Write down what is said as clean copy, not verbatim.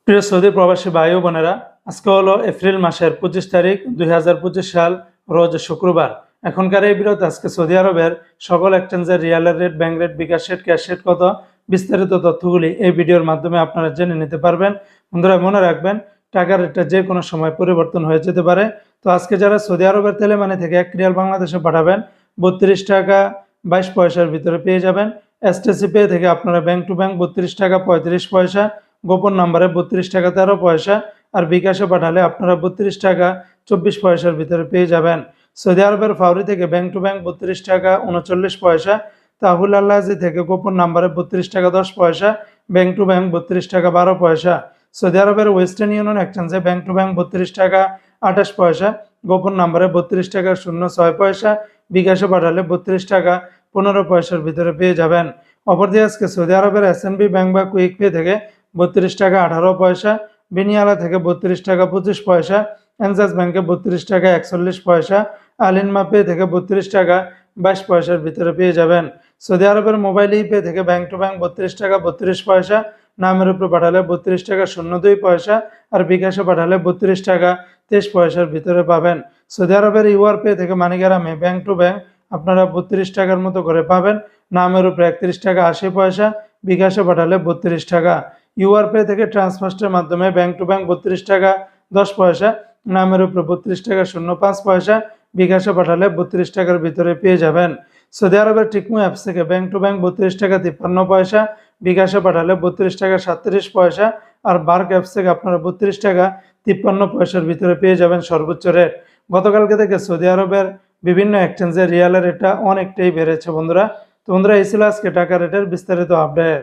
প্রিয় সৌদি প্রবাসী ভাই ও বোনেরা, আজকে হলো এপ্রিল মাসের 25 তারিখ 2025 সাল, রোজ শুক্রবার। এখনকার এই ভিডিওতে আজকে সৌদি আরবের সকল এক্সচেঞ্জের রিয়ালের রেট, ব্যাংক রেট, বিকাশ রেট, ক্যাশ রেট কত, বিস্তারিত তথ্যগুলি এই ভিডিওর মাধ্যমে আপনারা জেনে নিতে পারবেন। বন্ধুরা মনে রাখবেন, টাকার রেটটা যে কোনো সময় পরিবর্তন হয়ে যেতে পারে। তো আজকে যারা সৌদি আরবের তেলেমানি থেকে 1 রিয়াল বাংলাদেশে পাঠাবেন 32 টাকা 22 পয়সার ভিতরে পেয়ে যাবেন। এসটিসি পে থেকে আপনারা ব্যাংক টু ব্যাংক 32 টাকা 35 পয়সা, গোপন নাম্বারে 32 টাকা 13 পয়সা, আর বিকাশে পাঠালে আপনারা 32 টাকা 24 পয়সার ভিতরে পেয়ে যাবেন। সৌদি আরবের ফাউরি থেকে ব্যাংক টু ব্যাংক 32 টাকা 39 পয়সা, তাহুল আল্লাজি থেকে গোপন নাম্বারে 32 টাকা 10 পয়সা, ব্যাংক টু ব্যাংক 32 টাকা 12 পয়সা। সৌদি আরবের ওয়েস্টার্ন ইউনিয়ন এক্সচেঞ্জে ব্যাংক টু ব্যাংক 32 টাকা 28 পয়সা, গোপন নাম্বারে 32 টাকা 06 পয়সা, বিকাশে পাঠালে 32 টাকা 15 পয়সার ভিতরে পেয়ে যাবেন। অপরদিকে আজকে সৌদি আরবের এসএনবি ব্যাংক বা কুইক পে থেকে 32 টাকা 18 পয়সা, বিনিয়ালা থেকে 32 টাকা 25 পয়সা, এনজাস ব্যাংকে 32 টাকা 41 পয়সা, আলিনমা পে থেকে 32 টাকা 22 পয়সার ভিতরে পেয়ে যাবেন। সৌদি আরবের মোবাইল পে থেকে ব্যাংক টু ব্যাংক 32 টাকা 32 পয়সা, নামের উপরে পাঠালে 32 টাকা 02 পয়সা, আর বিকাশে পাঠালে 32 টাকা 23 পয়সার ভিতরে পাবেন। সৌদি আরবের ইউআর পে থেকে মানিগ্রামে ব্যাংক টু ব্যাংক আপনারা 32 টাকার মতো করে পাবেন, নামের উপরে 31 টাকা 80 পয়সা, বিকাশে পাঠালে 32 টাকা। ইউআর পে থেকে ট্রান্সফার্স্টের মাধ্যমে ব্যাংক টু ব্যাংক 32 টাকা 10 পয়সা, নামের উপরে 32 টাকা 05 পয়সা, বিকাশে পাঠালে 32 টাকার ভিতরে পেয়ে যাবেন। সৌদি আরবের টিকমো অ্যাপস থেকে ব্যাংক টু ব্যাংক 32 টাকা 53 পয়সা, বিকাশে পাঠালে 32 টাকা 37 পয়সা, আর বার্ক অ্যাপস থেকে আপনারা 32 টাকা 53 পয়সার ভিতরে পেয়ে যাবেন সর্বোচ্চ রেট। গতকালকে থেকে সৌদি আরবের বিভিন্ন এক্সচেঞ্জের রিয়ালের রেটটা অনেকটাই বেড়েছে বন্ধুরা। তো বন্ধুরা, এই ছিল আজকে টাকা রেটের বিস্তারিত আপডেট।